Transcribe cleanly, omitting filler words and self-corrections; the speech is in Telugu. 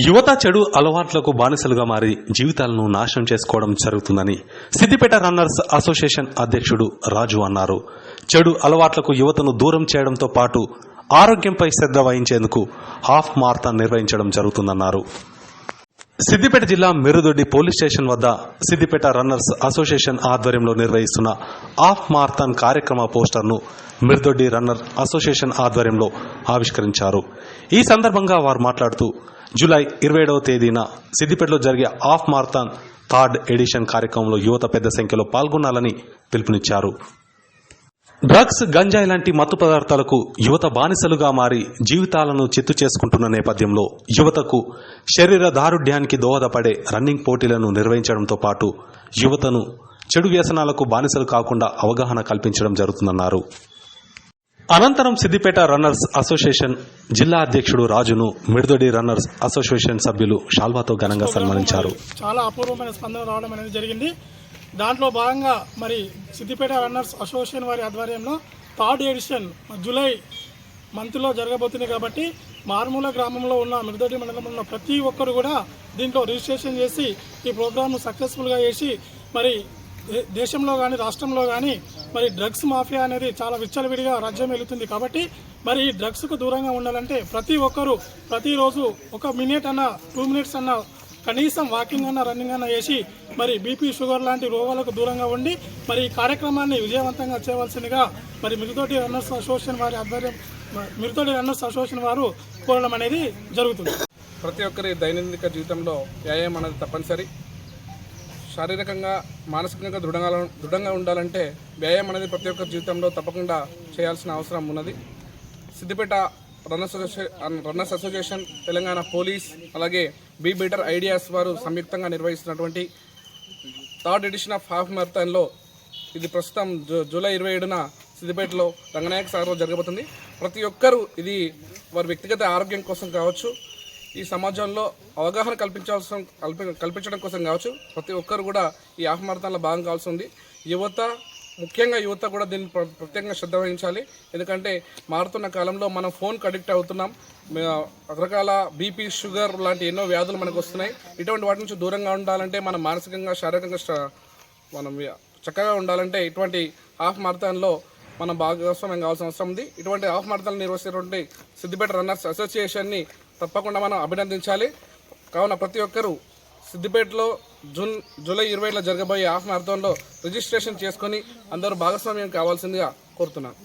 యువత చెడు అలవాట్లకు బానిసలుగా మారి జీవితాలను నాశనం చేసుకోవడం జరుగుతుందని సిద్దిపేట రన్నర్స్ అసోసియేషన్ అధ్యక్షుడు రాజు అన్నారు. చెడు అలవాట్లకు యువతను దూరం చేయడంతో పాటు ఆరోగ్యంపై శ్రద్ధ వహించేందుకు హాఫ్ మారథాన్ నిర్వహించడం జరుగుతుందన్నారు. సిద్దిపేట జిల్లా మిరుదొడ్డి పోలీస్ స్టేషన్ వద్ద సిద్దిపేట రన్నర్స్ అసోసియేషన్ ఆధ్వర్యంలో నిర్వహిస్తున్న హాఫ్ మారథాన్ కార్యక్రమ పోస్టర్ను మిరుదొడ్డి రన్నర్ అసోసియేషన్ ఆధ్వర్యంలో ఆవిష్కరించారు. ఈ సందర్భంగా వారు మాట్లాడుతూ జూలై 27వ తేదీన సిద్దిపేటలో జరిగే హాఫ్ మారథాన్ థర్డ్ ఎడిషన్ కార్యక్రమంలో యువత పెద్ద సంఖ్యలో పాల్గొనాలని పిలుపునిచ్చారు. డ్రగ్స్, గంజాయి లాంటి మత్తు పదార్థాలకు యువత బానిసలుగా మారి జీవితాలను చిత్తు చేసుకుంటున్న నేపథ్యంలో యువతకు శరీర దారుఢ్యానికి దోహదపడే రన్నింగ్ పోటీలను నిర్వహించడంతో పాటు యువతను చెడు వ్యసనాలకు బానిసలు కాకుండా అవగాహన కల్పించడం జరుగుతుందన్నారు. అనంతరం సిద్దిపేట రన్నర్స్ అసోసియేషన్ జిల్లా అధ్యక్షుడు రాజును మిరుదొడ్డి రన్నర్స్ అసోసియేషన్ సభ్యులు షాల్వాతో ఘనంగా సన్మానించారు. చాలా అపూర్వమైన స్పందన రావడం అనేది జరిగింది. దాంట్లో భాగంగా మరి సిద్దిపేట రన్నర్స్ అసోసియేషన్ వారి ఆధ్వర్యంలో థర్డ్ ఎడిషన్ జూలై మంత్లో జరగబోతుంది కాబట్టి మారుమూల గ్రామంలో ఉన్న మిరుదొడ్డి మండలంలో ఉన్న ప్రతి ఒక్కరు కూడా దీంట్లో రిజిస్ట్రేషన్ చేసి ఈ ప్రోగ్రామ్ను సక్సెస్ఫుల్గా చేసి మరి దేశంలో కానీ రాష్ట్రంలో కానీ మరి డ్రగ్స్ మాఫియా అనేది చాలా విచ్చలవిడిగా రాజ్యం వెళుతుంది కాబట్టి మరి ఈ డ్రగ్స్కు దూరంగా ఉండాలంటే ప్రతి ఒక్కరూ ప్రతిరోజు 1 మినిట్ అన్న 2 మినిట్స్ అన్న కనీసం వాకింగ్ అన్న రన్నింగ్ అన్న చేసి మరి బీపీ, షుగర్ లాంటి రోగాలకు దూరంగా ఉండి మరి ఈ కార్యక్రమాన్ని విజయవంతంగా చేయవలసిందిగా మరి మిరుదొడ్డి రన్నర్స్ అసోసియేషన్ వారి ఆధ్వర్యం మిరుదొడ్డి రన్నర్స్ అసోసియేషన్ వారు కోరడం అనేది జరుగుతుంది. ప్రతి ఒక్కరి దైనందిక జీవితంలో వ్యాయామం అనేది తప్పనిసరి. శారీరకంగా, మానసికంగా దృఢంగా ఉండాలంటే వ్యాయామం అనేది ప్రతి ఒక్కరి జీవితంలో తప్పకుండా చేయాల్సిన అవసరం ఉన్నది. Siddipet runners association, Telangana police, అలాగే బీ బెటర్ ఐడియాస్ వారు సంయుక్తంగా నిర్వహిస్తున్నటువంటి థర్డ్ ఎడిషన్ ఆఫ్ హాఫ్ మారథాన్లో ఇది ప్రస్తుతం జూలై 27న సిద్దిపేటలో రంగనాయక సాగర్లో జరగబోతుంది. ప్రతి ఒక్కరూ ఇది వారి వ్యక్తిగత ఆరోగ్యం కోసం కావచ్చు, ఈ సమాజంలో అవగాహన కల్పించడం కోసం కావచ్చు, ప్రతి ఒక్కరు కూడా ఈ హాఫ్ మారథాన్లో భాగం కావాల్సి ఉంది. ముఖ్యంగా యువత కూడా దీన్ని ప్రత్యేకంగా శ్రద్ధ వహించాలి. ఎందుకంటే మారుతున్న కాలంలో మనం ఫోన్కి అడిక్ట్ అవుతున్నాం. రకరకాల బీపీ, షుగర్ లాంటి ఎన్నో వ్యాధులు మనకు వస్తున్నాయి. ఇటువంటి వాటి నుంచి దూరంగా ఉండాలంటే మనం మానసికంగా, శారీరకంగా మనం చక్కగా ఉండాలంటే ఇటువంటి హాఫ్ మారథాన్లో మనం భాగస్వామ్యం కావాల్సిన అవసరం ఉంది. ఇటువంటి హాఫ్ మారథాన్ నిర్వహిస్తున్నటువంటి సిద్దిపేట రన్నర్స్ అసోసియేషన్ని తప్పకుండా మనం అభినందించాలి. కావున ప్రతి ఒక్కరూ సిద్దిపేటలో జూలై 27లో జరగబోయే హాఫ్ మారథాన్లో రిజిస్ట్రేషన్ చేసుకొని అందరూ భాగస్వామ్యం కావాల్సిందిగా కోరుతున్నాను.